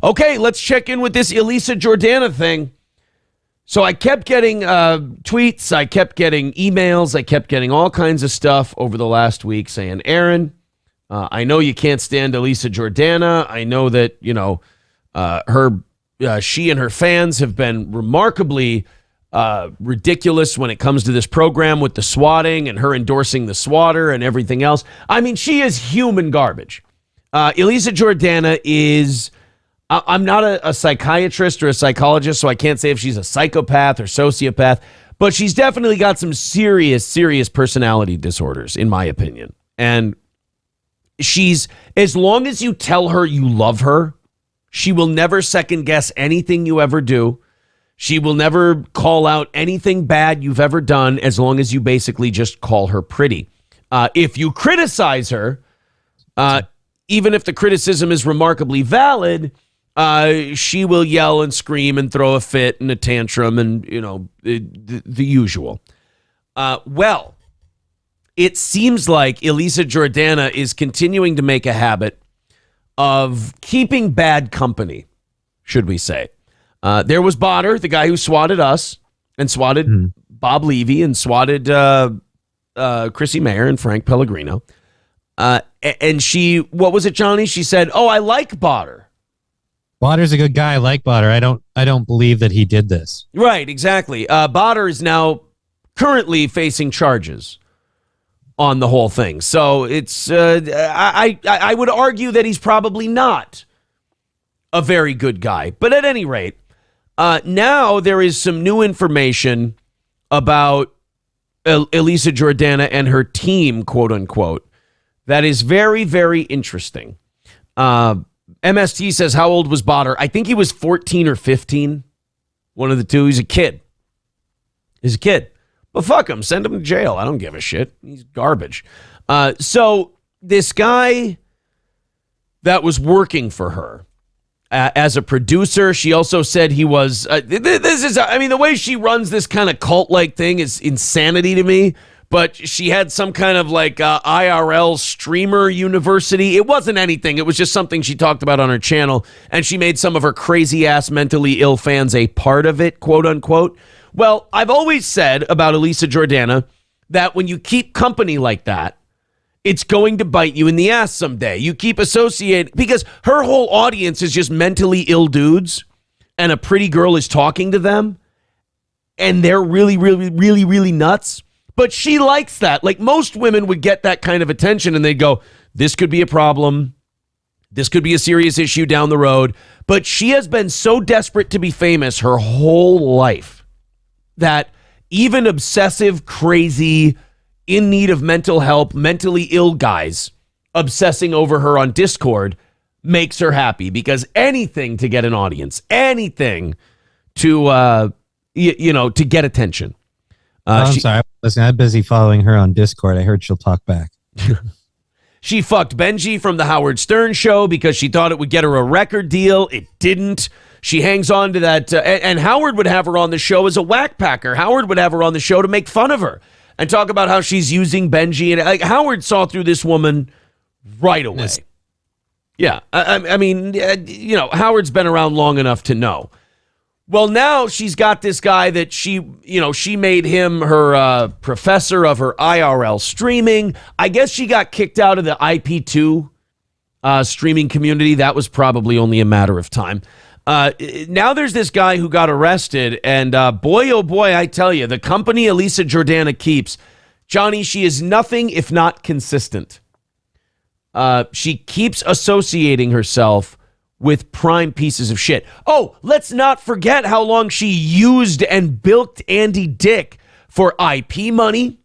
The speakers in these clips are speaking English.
Okay, let's check in with this Elisa Jordana thing. So I kept getting tweets, I kept getting emails, I kept getting all kinds of stuff over the last week saying, Aaron, I know you can't stand Elisa Jordana. I know that, she and her fans have been remarkably ridiculous when it comes to this program with the swatting and her endorsing the swatter and everything else. I mean, she is human garbage. Elisa Jordana is... I'm not a psychiatrist or a psychologist, so I can't say if she's a psychopath or sociopath, but she's definitely got some serious personality disorders, in my opinion. And she's, as long as you tell her you love her, she will never second guess anything you ever do. She will never call out anything bad you've ever done, as long as you basically just call her pretty. If you criticize her, even if the criticism is remarkably valid, she will yell and scream and throw a fit and a tantrum and, the usual. Well, it seems like Elisa Jordana is continuing to make a habit of keeping bad company, should we say. There was Botter, the guy who swatted us and swatted Bob Levy and swatted Chrissy Mayer and Frank Pellegrino. And she, what was it, Johnny? She said, "Oh, I like Botter. Botter's a good guy. I like Botter. I don't believe that he did this." Right, exactly. Botter is now currently facing charges on the whole thing. So it's I would argue that he's probably not a very good guy. But at any rate, now there is some new information about Elisa Jordana and her team, quote unquote, that is very, very interesting. MST says, how old was Botter? I think he was 14 or 15. One of the two. He's a kid. But fuck him. Send him to jail. I don't give a shit. He's garbage. So this guy that was working for her as a producer, she also said he was... the way she runs this kind of cult-like thing is insanity to me. But she had some kind of IRL streamer university. It wasn't anything. It was just something she talked about on her channel. And she made some of her crazy ass mentally ill fans a part of it, quote unquote. Well, I've always said about Elisa Jordana that when you keep company like that, it's going to bite you in the ass someday. You keep associating, because her whole audience is just mentally ill dudes, and a pretty girl is talking to them, and they're really, really, really, really nuts. But she likes that. Like, most women would get that kind of attention and they'd go, this could be a problem. This could be a serious issue down the road. But she has been so desperate to be famous her whole life that even obsessive, crazy, in need of mental help, mentally ill guys obsessing over her on Discord makes her happy, because anything to get an audience, anything to, to get attention. I'm sorry. Listen, I'm busy following her on Discord. I heard she'll talk back. She fucked Benji from the Howard Stern show because she thought it would get her a record deal. It didn't. She hangs on to that. And Howard would have her on the show as a whack packer. Howard would have her on the show to make fun of her and talk about how she's using Benji. And Howard saw through this woman right away. Yeah. I mean, Howard's been around long enough to know. Well, now she's got this guy that she made him her professor of her IRL streaming. I guess she got kicked out of the IP2 streaming community. That was probably only a matter of time. Now there's this guy who got arrested, and boy, oh boy, I tell you, the company Elisa Jordana keeps, Johnny, she is nothing if not consistent. She keeps associating herself with prime pieces of shit. Oh, let's not forget how long she used and bilked Andy Dick for IP money.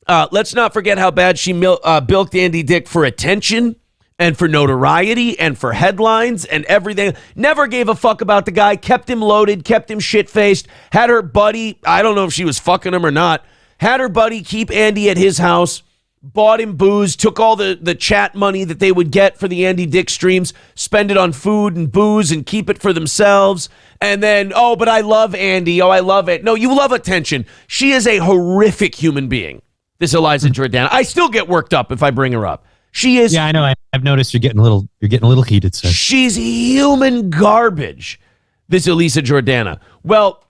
Let's not forget how bad she bilked Andy Dick for attention and for notoriety and for headlines and everything. Never gave a fuck about the guy, kept him loaded, kept him shit-faced, had her buddy, I don't know if she was fucking him or not, had her buddy keep Andy at his house, bought him booze, took all the chat money that they would get for the Andy Dick streams, spend it on food and booze and keep it for themselves. And then, oh, but I love Andy. Oh, I love it. No, you love attention. She is a horrific human being, this Elisa Jordana. I still get worked up if I bring her up. She is. Yeah, I know. I've noticed you're getting a little heated, sir. She's human garbage, this Elisa Jordana. Well,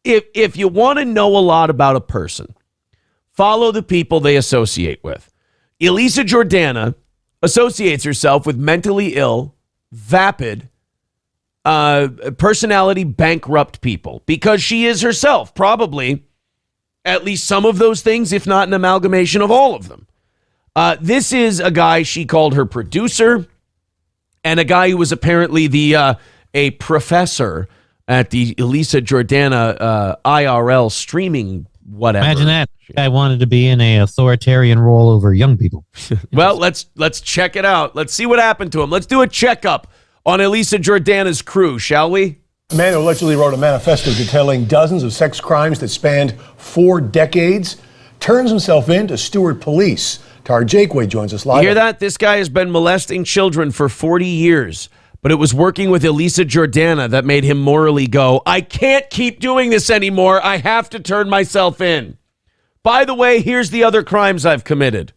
if you want to know a lot about a person, follow the people they associate with. Elisa Jordana associates herself with mentally ill, vapid, personality bankrupt people because she is herself probably at least some of those things, if not an amalgamation of all of them. This is a guy she called her producer and a guy who was apparently a professor at the Elisa Jordana IRL streaming whatever. Imagine that. I wanted to be in a authoritarian role over young people. Well, let's check it out. Let's see what happened to him. Let's do a checkup on Elisa Jordana's crew, shall we? A man who allegedly wrote a manifesto detailing dozens of sex crimes that spanned 4 decades turns himself in to Stewart Police. Tara Jakeway joins us live. You hear that? This guy has been molesting children for 40 years, but it was working with Elisa Jordana that made him morally go, I can't keep doing this anymore. I have to turn myself in. By the way, here's the other crimes I've committed.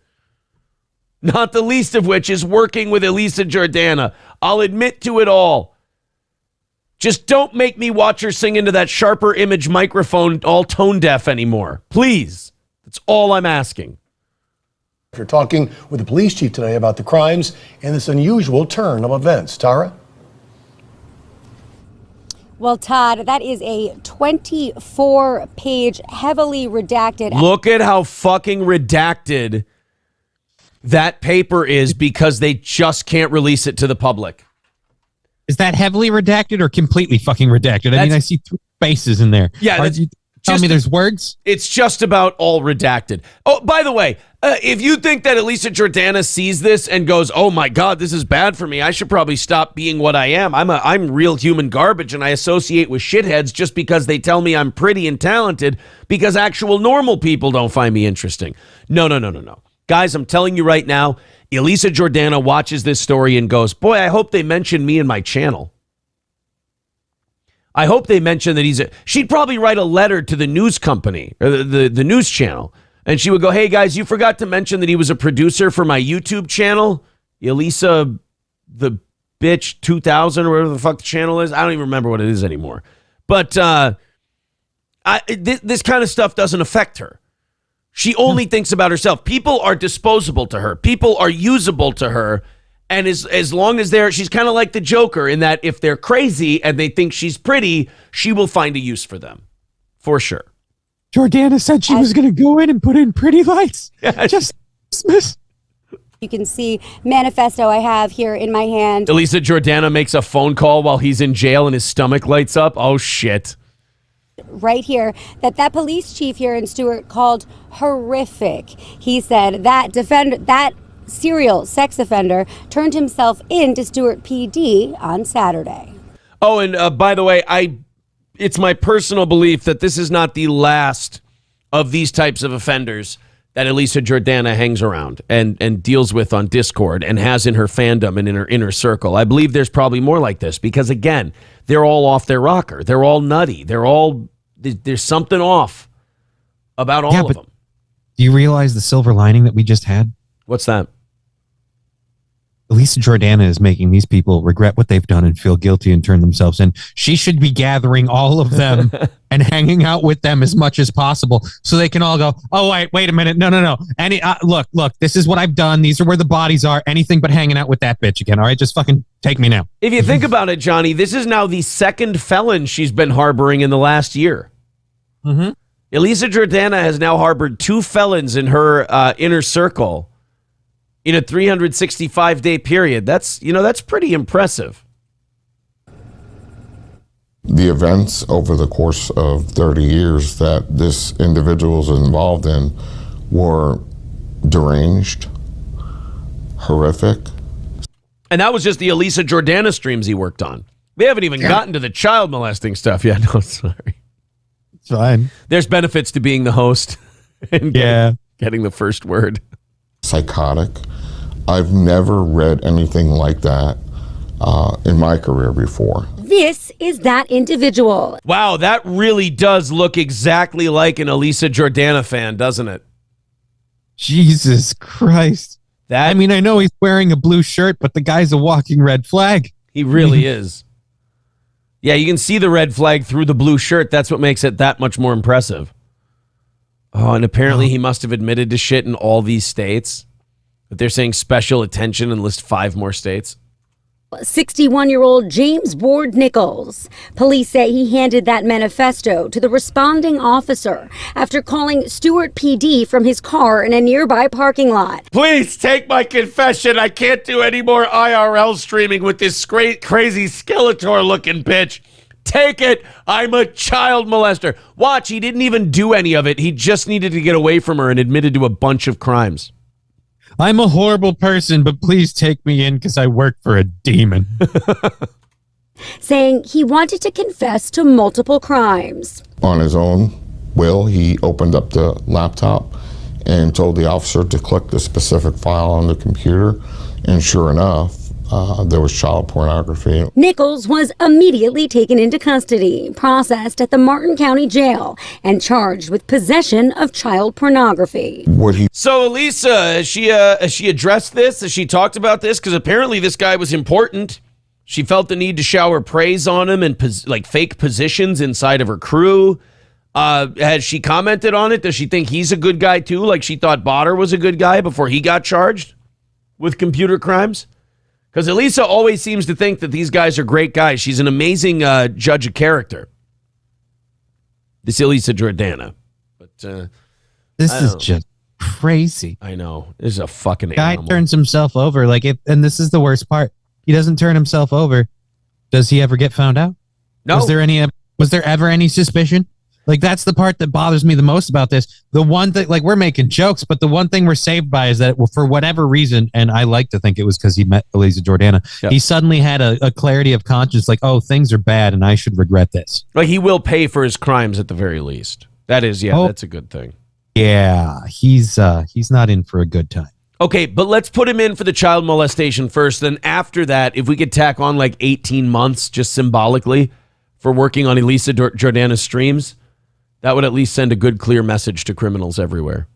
Not the least of which is working with Elisa Jordana. I'll admit to it all. Just don't make me watch her sing into that sharper image microphone all tone deaf anymore. Please. That's all I'm asking. You're talking with the police chief today about the crimes and this unusual turn of events. Tara? Well, Todd, that is a 24-page, heavily redacted. Look at how fucking redacted that paper is because they just can't release it to the public. Is that heavily redacted or completely fucking redacted? I mean, I see 3 spaces in there. Yeah, that's tell me there's words? It's just about all redacted. Oh, by the way, if you think that Elisa Jordana sees this and goes, oh my God, this is bad for me, I should probably stop being what I am. I'm real human garbage and I associate with shitheads just because they tell me I'm pretty and talented because actual normal people don't find me interesting. No. Guys, I'm telling you right now, Elisa Jordana watches this story and goes, boy, I hope they mention me in my channel. I hope they mention that she'd probably write a letter to the news company or the news channel. And she would go, hey guys, you forgot to mention that he was a producer for my YouTube channel. Elisa, the bitch 2000 or whatever the fuck the channel is. I don't even remember what it is anymore. But this kind of stuff doesn't affect her. She only thinks about herself. People are disposable to her. People are usable to her. And as long as she's kind of like the Joker in that if they're crazy and they think she's pretty, she will find a use for them. For sure. Jordana said she was going to go in and put in pretty lights. Just Christmas. You can see manifesto I have here in my hand. Elisa Jordana makes a phone call while he's in jail and his stomach lights up. Oh, shit. Right here, that police chief here in Stewart called horrific. He said that serial sex offender turned himself in to Stewart PD on Saturday. Oh, and by the way, it's my personal belief that this is not the last of these types of offenders that Elisa Jordana hangs around and deals with on Discord and has in her fandom and in her inner circle. I believe there's probably more like this because, again, they're all off their rocker. They're all nutty. There's something off about all of them. Do you realize the silver lining that we just had? What's that? Elisa Jordana is making these people regret what they've done and feel guilty and turn themselves in. She should be gathering all of them and hanging out with them as much as possible so they can all go, oh, wait a minute. No. Look, this is what I've done. These are where the bodies are. Anything but hanging out with that bitch again. All right, just fucking take me now. If you think about it, Johnny, this is now the second felon she's been harboring in the last year. Mm-hmm. Elisa Jordana has now harbored 2 felons in her inner circle in a 365-day period. That's pretty impressive. The events over the course of 30 years that this individual was involved in were deranged, horrific. And that was just the Elisa Jordana streams he worked on. We haven't even gotten to the child molesting stuff yet. No, sorry. It's fine. There's benefits to being the host and getting the first word. Psychotic. I've never read anything like that in my career before. This is that individual. Wow, that really does look exactly like an Elisa Jordana fan, doesn't it? Jesus Christ. That I mean, I know he's wearing a blue shirt, but the guy's a walking red flag. he really is. Yeah, you can see the red flag through the blue shirt. That's what makes it that much more impressive. Oh, and apparently he must have admitted to shit in all these states. But they're saying special attention and list 5 more states. 61-year-old James Ward Nichols. Police say he handed that manifesto to the responding officer after calling Stewart PD from his car in a nearby parking lot. Please take my confession. I can't do any more IRL streaming with this crazy Skeletor-looking bitch. Take it. I'm a child molester. Watch, he didn't even do any of it. He just needed to get away from her and admitted to a bunch of crimes. I'm a horrible person, but please take me in because I work for a demon. Saying he wanted to confess to multiple crimes. On his own will, he opened up the laptop and told the officer to click the specific file on the computer. And sure enough, there was child pornography. Nichols was immediately taken into custody, processed at the Martin County Jail, and charged with possession of child pornography. So, Elisa, has she addressed this? Has she talked about this? Because apparently this guy was important. She felt the need to shower praise on him and fake positions inside of her crew. Has she commented on it? Does she think he's a good guy too? Like she thought Botter was a good guy before he got charged with computer crimes? Because Elisa always seems to think that these guys are great guys. She's an amazing judge of character. This Elisa Jordana. But this is just crazy. I know. This is a fucking Guy animal. turns himself over. And this is the worst part. He doesn't turn himself over. Does he ever get found out? No. Was there ever any suspicion? Like, that's the part that bothers me the most about this. The one thing, like, we're making jokes, but the one thing we're saved by is that for whatever reason, and I like to think it was because he met Elisa Jordana, he suddenly had a clarity of conscience, like, oh, things are bad and I should regret this. Like, he will pay for his crimes at the very least. That is, that's a good thing. Yeah, he's not in for a good time. Okay, but let's put him in for the child molestation first. Then after that, if we could tack on like 18 months, just symbolically, for working on Elisa Jordana's streams, that would at least send a good, clear message to criminals everywhere.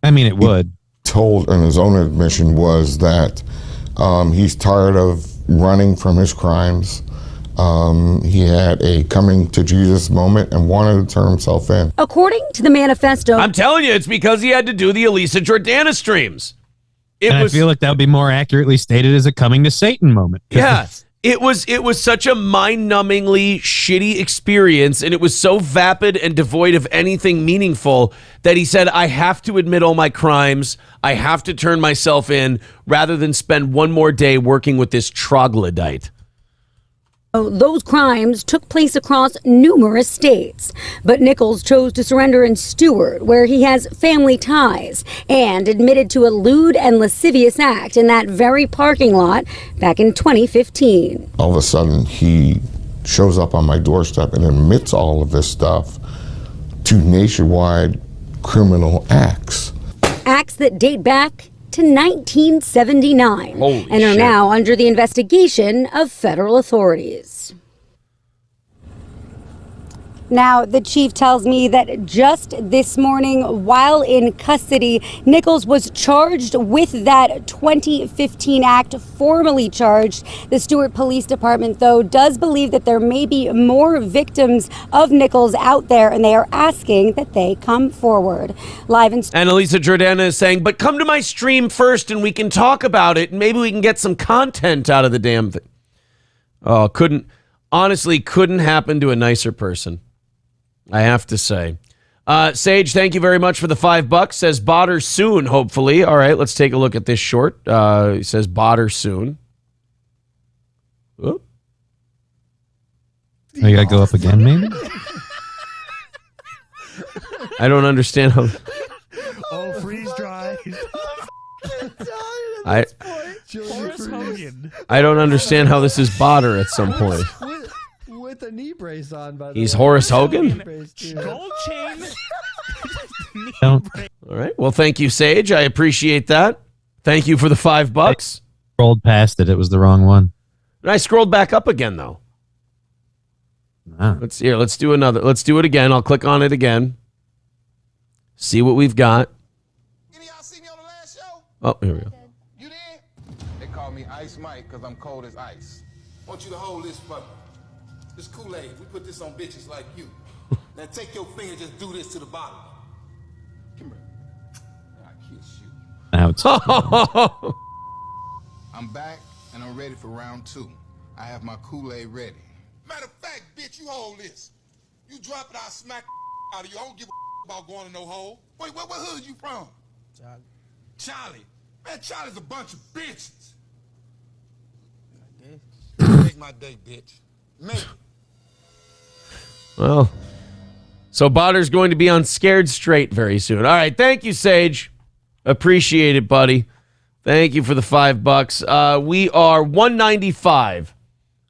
I mean, it would. Told in his own admission was that he's tired of running from his crimes. He had a coming to Jesus moment and wanted to turn himself in. According to the manifesto, I'm telling you, it's because he had to do the Elisa Jordana streams. I feel like that would be more accurately stated as a coming to Satan moment. Yeah. It was such a mind-numbingly shitty experience, and it was so vapid and devoid of anything meaningful that he said, I have to admit all my crimes. I have to turn myself in rather than spend one more day working with this troglodyte. those crimes took place across numerous states. But Nichols chose to surrender in Stewart, where he has family ties, and admitted to a lewd and lascivious act in that very parking lot back in 2015. All of a sudden, he shows up on my doorstep and admits all of this stuff to nationwide criminal acts. Acts that date back to 1979 Holy and are shit. now under the investigation of federal authorities. Now, the chief tells me that just this morning, while in custody, Nichols was charged with that 2015 act, formally charged. The Stewart Police Department, though, does believe that there may be more victims of Nichols out there, and they are asking that they come forward. Live in And Elisa Jordana is saying, but come to my stream first and we can talk about it and maybe we can get some content out of the damn thing. Oh, couldn't happen to a nicer person, I have to say. Sage, thank you very much for the $5. Says Botter soon, hopefully. All right, let's take a look at this short. He says Botter soon. Oop. Oh, you gotta go up again, maybe? I don't understand how. Oh, freeze dry. I Horace Hogan. I don't understand how this is Botter at some point. With a knee brace on, by the He's way. Horace Hogan? Gold chain. Don't All right. Well, thank you, Sage. I appreciate that. Thank you for the $5. scrolled past it. It was the wrong one. And I scrolled back up again, though. Ah. Let's do another. Let's do it again. I'll click on it again. See what we've got. Any of y'all see me on the last show? Oh, here we go. You Ice Mike, because I'm cold as ice. I want you to hold this for me. This Kool-Aid, we put this on bitches like you. Now take your finger, just do this to the bottom. Come here. I kiss you. Now it's I'm back, and I'm ready for round 2. I have my Kool-Aid ready. Matter of fact, bitch, you hold this. You drop it, I'll smack out of you. I don't give a about going to no hole. Wait, what hood you from? Charlie. Charlie. Man, Charlie's a bunch of bitches. Make my day, bitch. Make it. Well, so Botter's going to be on Scared Straight very soon. All right, thank you, Sage. Appreciate it, buddy. Thank you for the $5. We are 195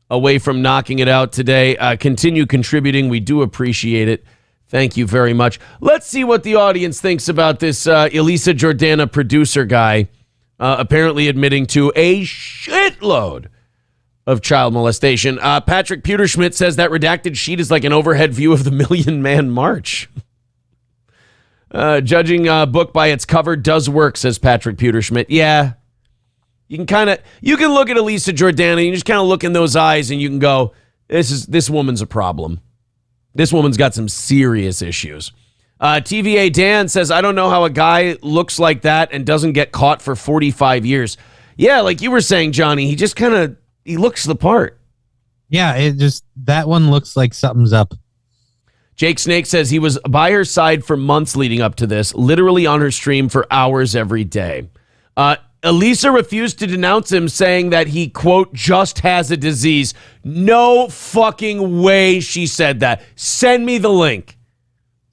away from knocking it out today. Continue contributing. We do appreciate it. Thank you very much. Let's see what the audience thinks about this Elisa Jordana producer guy apparently admitting to a shitload of child molestation. Patrick Pewterschmidt says that redacted sheet is like an overhead view of the Million Man March. Judging a book by its cover does work, says Patrick Pewterschmidt. Yeah. You can look at Elisa Jordana and you just kind of look in those eyes and you can go, this woman's a problem. This woman's got some serious issues. TVA Dan says, I don't know how a guy looks like that and doesn't get caught for 45 years. Yeah, like you were saying, Johnny, he just he looks the part. Yeah, that one looks like something's up. Jake Snake says he was by her side for months leading up to this, literally on her stream for hours every day. Elisa refused to denounce him, saying that he, quote, just has a disease. No fucking way she said that. Send me the link.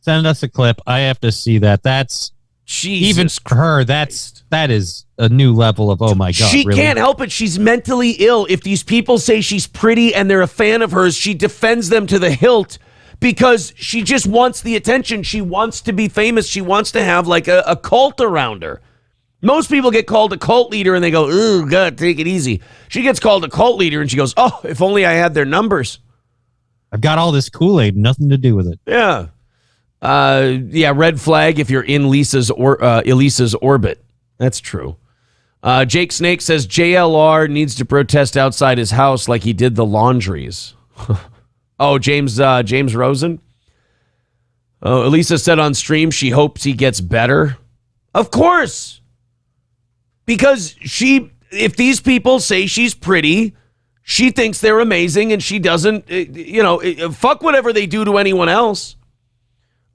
Send us a clip. I have to see that. That's Jesus even for her. That is a new level of, oh my God. She really? can't help it. She's mentally ill. If these people say she's pretty and they're a fan of hers, she defends them to the hilt because she just wants the attention. She wants to be famous. She wants to have like a cult around her. Most people get called a cult leader and they go, ooh, God, take it easy. She gets called a cult leader and she goes, oh, if only I had their numbers. I've got all this Kool-Aid, nothing to do with it. Yeah. Red flag if you're in Elisa's orbit. That's true. Jake Snake says JLR needs to protest outside his house like he did the laundries. Oh, James Rosen? Oh, Elisa said on stream she hopes he gets better. Of course. Because if these people say she's pretty, she thinks they're amazing and she doesn't, fuck whatever they do to anyone else.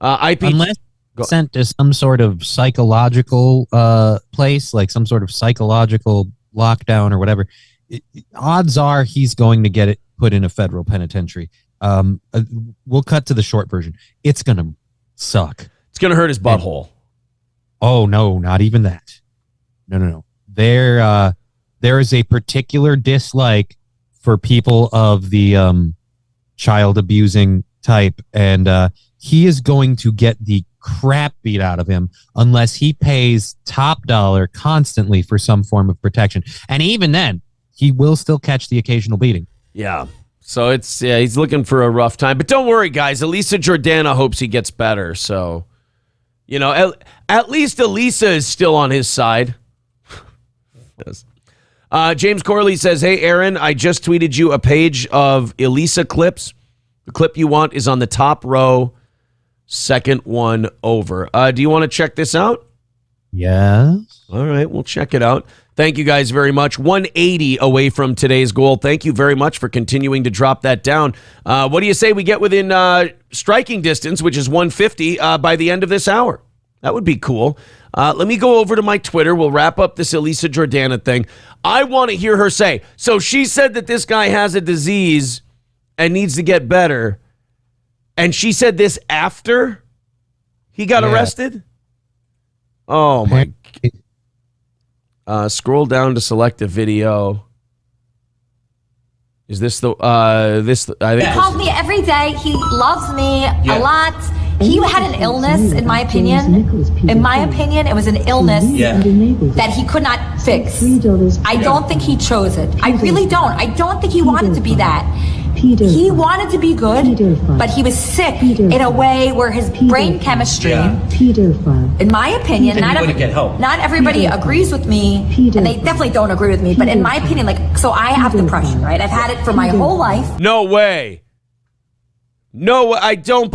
Unless sent to some sort of psychological place, like some sort of psychological lockdown or whatever, odds are he's going to get it put in a federal penitentiary. We'll cut to the short version. It's going to suck. It's going to hurt his butthole. Oh, no, not even that. No. There is a particular dislike for people of the child abusing type, and he is going to get the crap beat out of him unless he pays top dollar constantly for some form of protection. And even then, he will still catch the occasional beating. Yeah. So he's looking for a rough time. But don't worry, guys. Elisa Jordana hopes he gets better. So, at least Elisa is still on his side. Yes. James Corley says, hey, Aaron, I just tweeted you a page of Elisa clips. The clip you want is on the top row, second one over. Do you want to check this out? Yeah. All right, we'll check it out. Thank you guys very much. 180 away from today's goal. Thank you very much for continuing to drop that down. What do you say we get within striking distance, which is 150, by the end of this hour? That would be cool. Let me go over to my Twitter. We'll wrap up this Elisa Jordana thing. I want to hear her say, so she said that this guy has a disease and needs to get better. And she said this after he got arrested? Oh, my. Scroll down to select a video. Is this the, I think. He calls me every day. He loves me a lot. He had an illness, in my opinion. In my opinion, it was an illness that he could not fix. I don't think he chose it. I really don't. I don't think he wanted to be that. He wanted to be good, but he was sick in a way where his brain chemistry in my opinion, And you wouldn't get help. not everybody agrees with me, and they definitely don't agree with me, but in my opinion, like, so I have depression, right? I've had it for my whole life. No way. No, I don't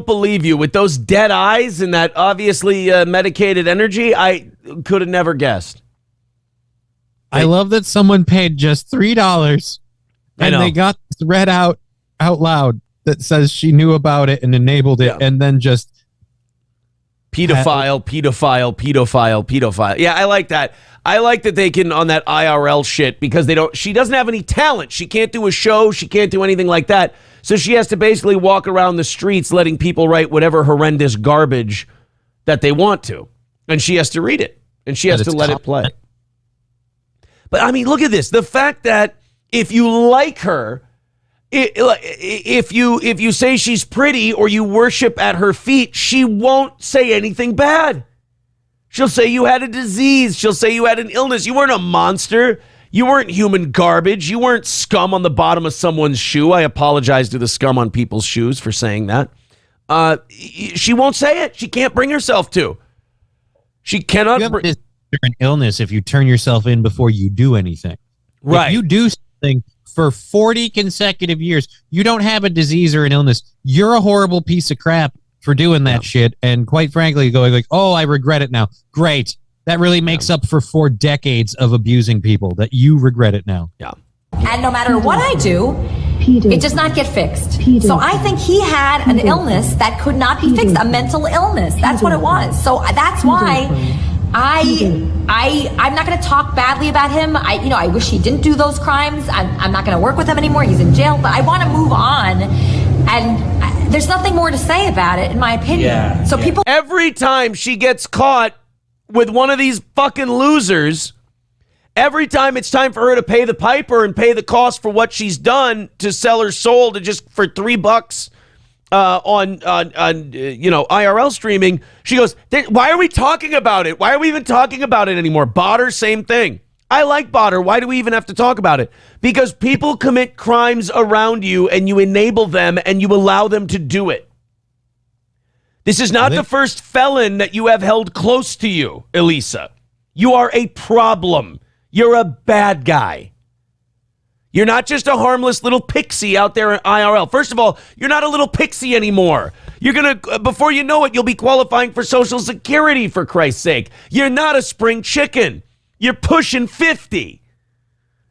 believe you. With those dead eyes and that obviously medicated energy, I could have never guessed. I love that someone paid just $3 and they got this read out loud that says she knew about it and enabled it, and then just pedophile. Yeah, I like that. I like that they can on that IRL shit because she doesn't have any talent. She can't do a show. She can't do anything like that. So she has to basically walk around the streets letting people write whatever horrendous garbage that they want to. And she has to read it. And she has to let it play. But I mean, look at this. The fact that if you like her, if you say she's pretty or you worship at her feet, she won't say anything bad. She'll say you had a disease. She'll say you had an illness. You weren't a monster. You weren't human garbage. You weren't scum on the bottom of someone's shoe. I apologize to the scum on people's shoes for saying that. She won't say it. She can't bring herself to. She cannot. You have an illness if you turn yourself in before you do anything. Right. If you do something for 40 consecutive years, you don't have a disease or an illness. You're a horrible piece of crap for doing that shit. And quite frankly, going like, oh, I regret it now. Great. That really makes up for 4 decades of abusing people that you regret it now. Yeah. And no matter what I do, it does not get fixed. So I think he had an illness that could not be fixed, a mental illness. That's what it was. So that's why I'm not going to talk badly about him. I wish he didn't do those crimes. I'm not going to work with him anymore. He's in jail. But I want to move on. And there's nothing more to say about it, in my opinion. Yeah, so people. Every time she gets caught with one of these fucking losers, every time it's time for her to pay the piper and pay the cost for what she's done to sell her soul to just for $3 on IRL streaming, she goes, why are we talking about it? Why are we even talking about it anymore? Botter, same thing. I like Botter. Why do we even have to talk about it? Because people commit crimes around you and you enable them and you allow them to do it. This is not the first felon that you have held close to you, Elisa. You are a problem. You're a bad guy. You're not just a harmless little pixie out there in IRL. First of all, you're not a little pixie anymore. You're going to, before you know it, you'll be qualifying for Social Security, for Christ's sake. You're not a spring chicken. You're pushing 50.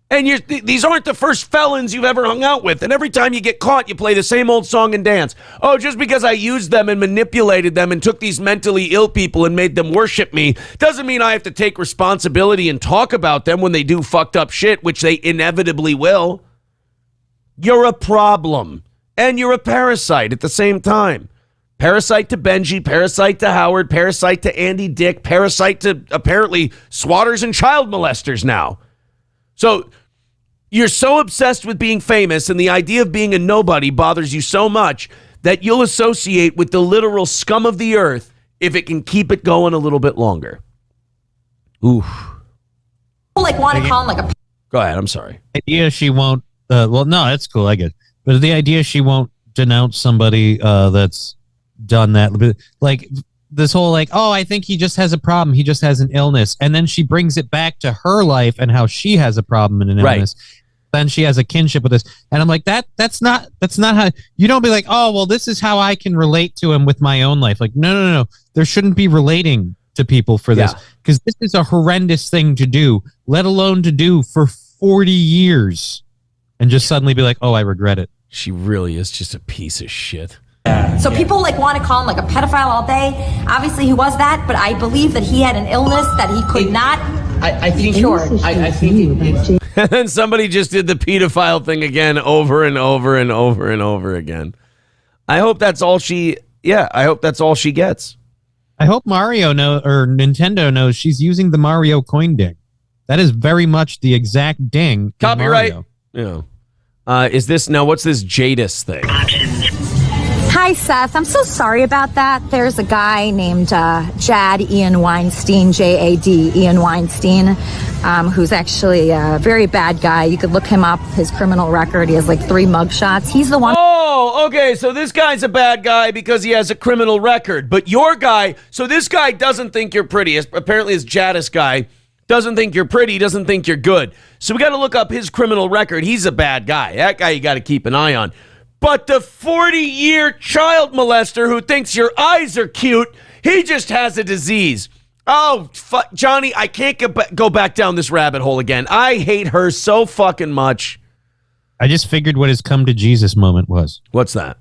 And these aren't the first felons you've ever hung out with. And every time you get caught, you play the same old song and dance. Oh, just because I used them and manipulated them and took these mentally ill people and made them worship me doesn't mean I have to take responsibility and talk about them when they do fucked up shit, which they inevitably will. You're a problem. And you're a parasite at the same time. Parasite to Benji, parasite to Howard, parasite to Andy Dick, parasite to apparently swatters and child molesters now. So you're so obsessed with being famous and the idea of being a nobody bothers you so much that you'll associate with the literal scum of the earth if it can keep it going a little bit longer. Oof. Like want to call him like a. Go ahead. I'm sorry. The idea she won't. Well, no, that's cool. I get it. But the idea she won't denounce somebody that's done that. Like this whole like, oh, I think he just has a problem. He just has an illness. And then she brings it back to her life and how she has a problem and an illness. Then she has a kinship with this. And I'm like, that's not how you don't be like, oh, well, this is how I can relate to him with my own life. Like, no. There shouldn't be relating to people for this because this is a horrendous thing to do, let alone to do for 40 years and just suddenly be like, oh, I regret it. She really is just a piece of shit. So people like want to call him like a pedophile all day. Obviously he was that, but I believe that he had an illness that he could not be cured. I think it's And then somebody just did the pedophile thing again over and over and over and over again. I hope that's all she gets. I hope Nintendo knows she's using the Mario coin ding. That is very much the exact ding. Copyright. Yeah. Is this now? What's this Jadis thing? Hi, Seth. I'm so sorry about that. There's a guy named Jad Ian Weinstein, Jad Ian Weinstein. who's actually a very bad guy. You could look him up, his criminal record. He has like 3 mugshots. He's the one. Oh, okay. So this guy's a bad guy because he has a criminal record. But your guy, so this guy doesn't think you're pretty. Apparently, this Jadis guy doesn't think you're pretty, doesn't think you're good. So we got to look up his criminal record. He's a bad guy. That guy you got to keep an eye on. But the 40-year child molester who thinks your eyes are cute, he just has a disease. Oh, Johnny, I can't go back down this rabbit hole again. I hate her so fucking much. I just figured what his come to Jesus moment was. What's that?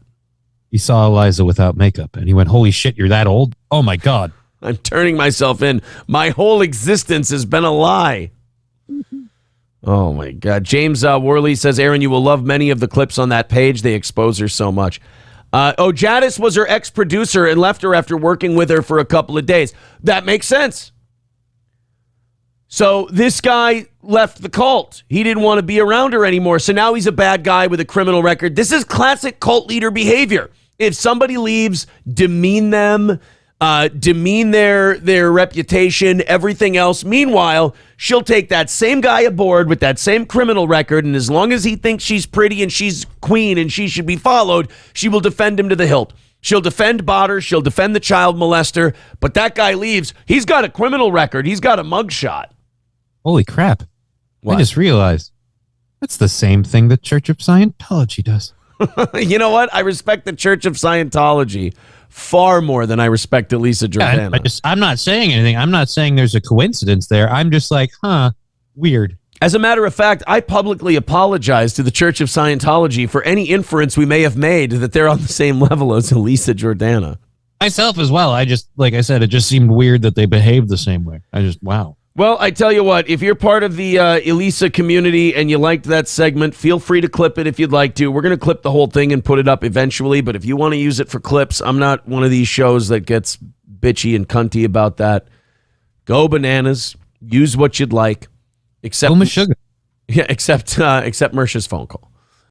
He saw Eliza without makeup, and he went, holy shit, you're that old? Oh, my God. I'm turning myself in. My whole existence has been a lie. Oh, my God. James Worley says, Aaron, you will love many of the clips on that page. They expose her so much. Jadis was her ex-producer and left her after working with her for a couple of days. That makes sense. So this guy left the cult. He didn't want to be around her anymore. So now he's a bad guy with a criminal record. This is classic cult leader behavior. If somebody leaves, demean them, demean their reputation, everything else. Meanwhile, she'll take that same guy aboard with that same criminal record, and as long as he thinks she's pretty and she's queen and she should be followed, she will defend him to the hilt. She'll defend Botter, she'll defend the child molester, but that guy leaves. He's got a criminal record. He's got a mugshot. Holy crap. What? I just realized that's the same thing the Church of Scientology does. You know what? I respect the Church of Scientology far more than I respect Elisa Jordana. Yeah, I'm not saying anything. I'm not saying there's a coincidence there. I'm just like, weird. As a matter of fact, I publicly apologize to the Church of Scientology for any inference we may have made that they're on the same level as Elisa Jordana. Myself as well. I just, like I said, it just seemed weird that they behaved the same way. Wow. Well, I tell you what, if you're part of the Elisa community and you liked that segment, feel free to clip it if you'd like to. We're going to clip the whole thing and put it up eventually, but if you want to use it for clips, I'm not one of these shows that gets bitchy and cunty about that. Go bananas. Use what you'd like. Except sugar. Yeah, except Mersha's phone call.